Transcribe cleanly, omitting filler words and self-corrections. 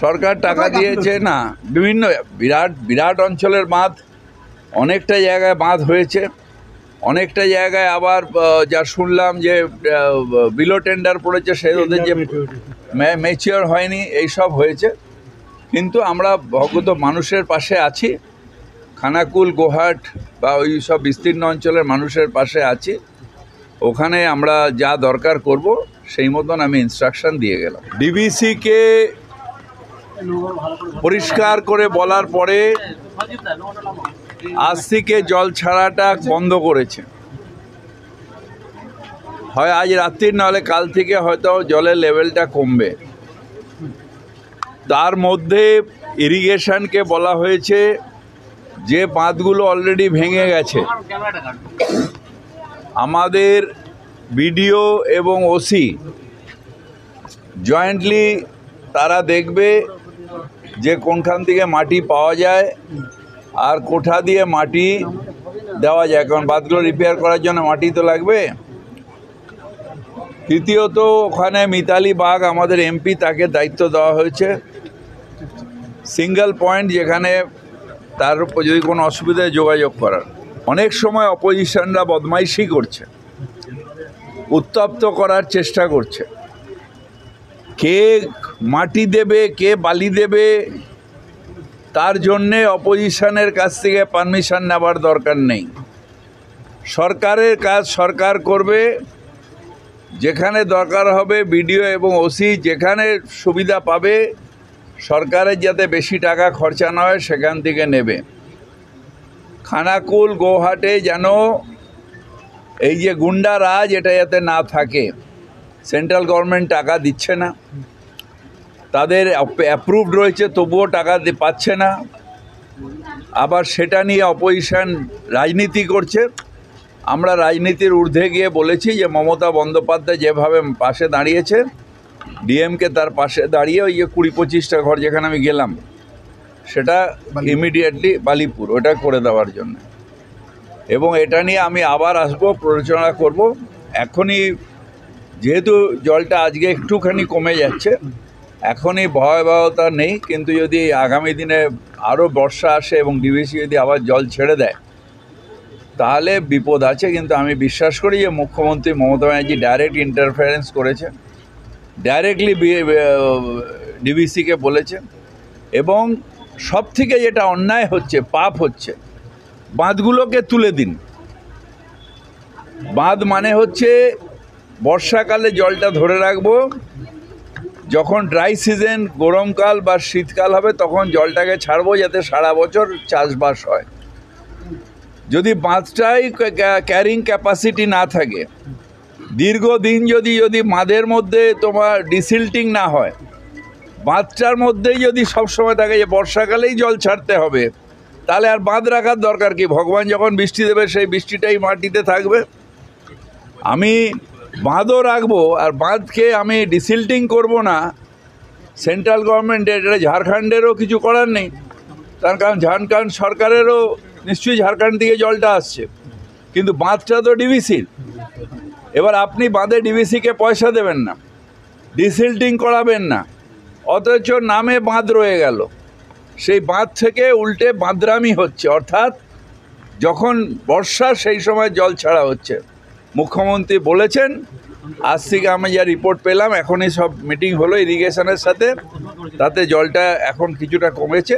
সরকার টাকা দিয়েছে না, বিভিন্ন বিরাট বিরাট অঞ্চলের বাঁধ, অনেকটা জায়গায় বাঁধ হয়েছে, অনেকটা জায়গায় আবার যা শুনলাম যে বিলো টেন্ডার পড়েছে, সেই ওদের যে ম্যাচিওর হয়নি, এইসব হয়েছে। কিন্তু আমরা ভগত মানুষের পাশে আছি, খানাকুল গোহাট বা ওই সব বিস্তীর্ণ অঞ্চলের মানুষের পাশে আছি। ওখানে আমরা যা দরকার করব সেই মতন আমি ইনস্ট্রাকশন দিয়ে গেলাম। ডিভিসিকে পরিষ্কার করে বলার পরে আজ থেকে জল ছাড়াটা বন্ধ করেছে। হয় আজ রাত্রির, নাহলে কাল থেকে হয়তো জলের লেভেলটা কমবে। তার মধ্যে ইরিগেশনকে বলা হয়েছে যে বাঁধগুলো অলরেডি ভেঙে গেছে, আমাদের বিডিও এবং ওসি জয়েন্টলি তারা দেখবে যে কোনখান থেকে মাটি পাওয়া যায় আর কোথা দিয়ে মাটি দেওয়া যায়, কারণ বাঁধগুলো রিপেয়ার করার জন্য মাটি তো লাগবে। তৃতীয়ত, ওখানে মিতালি বাগ আমাদের এমপি, তাকে দায়িত্ব দেওয়া হয়েছে সিঙ্গেল পয়েন্ট, যেখানে তার উপর যদি কোনো অসুবিধায় যোগাযোগ করার। অনেক সময় অপোজিশনরা বদমাইশি করছে, উত্তপ্ত করার চেষ্টা করছে। কে মাটি দেবে, কে বালি দেবে, তার জন্যে অপোজিশনের কাছ থেকে পারমিশন নেওয়ার দরকার নেই। সরকারের কাজ সরকার করবে, যেখানে দরকার হবে বিডিও এবং ওসি যেখানে সুবিধা পাবে, সরকারের যাতে বেশি টাকা খরচা না হয় সেখান থেকে নেবে। খানাকুল গোহাটে যেন এই যে গুন্ডা রাজ, এটা যাতে না থাকে। সেন্ট্রাল গভর্নমেন্ট টাকা দিচ্ছে না, তাদের অ্যাপ্রুভড রয়েছে তবুও টাকা পাচ্ছে না, আবার সেটা নিয়ে অপোজিশন রাজনীতি করছে। আমরা রাজনীতির ঊর্ধ্বে গিয়ে বলেছি যে মমতা বন্দ্যোপাধ্যায় যেভাবে পাশে দাঁড়িয়েছে, ডিএমকে তার পাশে দাঁড়িয়ে ওই যে 20-25টা ঘর যেখানে আমি গেলাম, সেটা ইমিডিয়েটলি বালিপুর ওটা করে দেওয়ার জন্য। এবং এটা নিয়ে আমি আবার আসবো, প্ররোচনা করব। এখনই যেহেতু জলটা আজকে একটুখানি কমে যাচ্ছে, এখনই ভয়াবহতা নেই, কিন্তু যদি আগামী দিনে আরও বর্ষা আসে এবং ডিভিসি যদি আবার জল ছেড়ে দেয় তাহলে বিপদ আছে। কিন্তু আমি বিশ্বাস করি যে মুখ্যমন্ত্রী মমতা ব্যানার্জি ডাইরেক্ট ইন্টারফারেন্স করেছে, ডাইরেক্টলি ডিভিসিকে বলেছে। এবং সব থেকে যেটা অন্যায় হচ্ছে, পাপ হচ্ছে, বাঁধগুলোকে তুলে দিন। বাঁধ মানে হচ্ছে বর্ষাকালে জলটা ধরে রাখবো, যখন ড্রাই সিজন গরমকাল বা শীতকাল হবে তখন জলটাকে ছাড়বো, যাতে সারা বছর চাষবাস হয়। যদি বাঁধটাই ক্যারিং ক্যাপাসিটি না থাকে, দীর্ঘদিন যদি বাঁধের মধ্যে তোমার ডিসিল্টিং না হয়, বাঁধটার মধ্যেই যদি সবসময় থাকে যে বর্ষাকালেই জল ছাড়তে হবে, তাহলে আর বাঁধ রাখার দরকার কি? ভগবান যখন বৃষ্টি দেবে সেই বৃষ্টিটাই মাটিতে থাকবে। আমি বাঁধও রাখবো আর বাঁধকে আমি ডিসিল্টিং করব না, সেন্ট্রাল গভর্নমেন্টের, এটা ঝাড়খণ্ডেরও কিছু করার নেই। তার কারণ ঝাড়খণ্ড সরকারেরও নিশ্চয়ই ঝাড়খণ্ড থেকে জলটা আসছে, কিন্তু বাঁধটা তো ডিভিসির। এবার আপনি বাঁধে ডিভিসিকে পয়সা দেবেন না, ডিসিল্টিং করাবেন না, অথচ নামে বাঁধ রয়ে গেল। সেই বাঁধ থেকে উল্টে বাঁধরামি হচ্ছে, অর্থাৎ যখন বর্ষা সেই সময় জল ছাড়া হচ্ছে। মুখ্যমন্ত্রী বলেছেন, আজ থেকে আমি যা রিপোর্ট পেলাম, এখনই সব মিটিং হলো ইরিগেশনের সাথে, তাতে জলটা এখন কিছুটা কমেছে।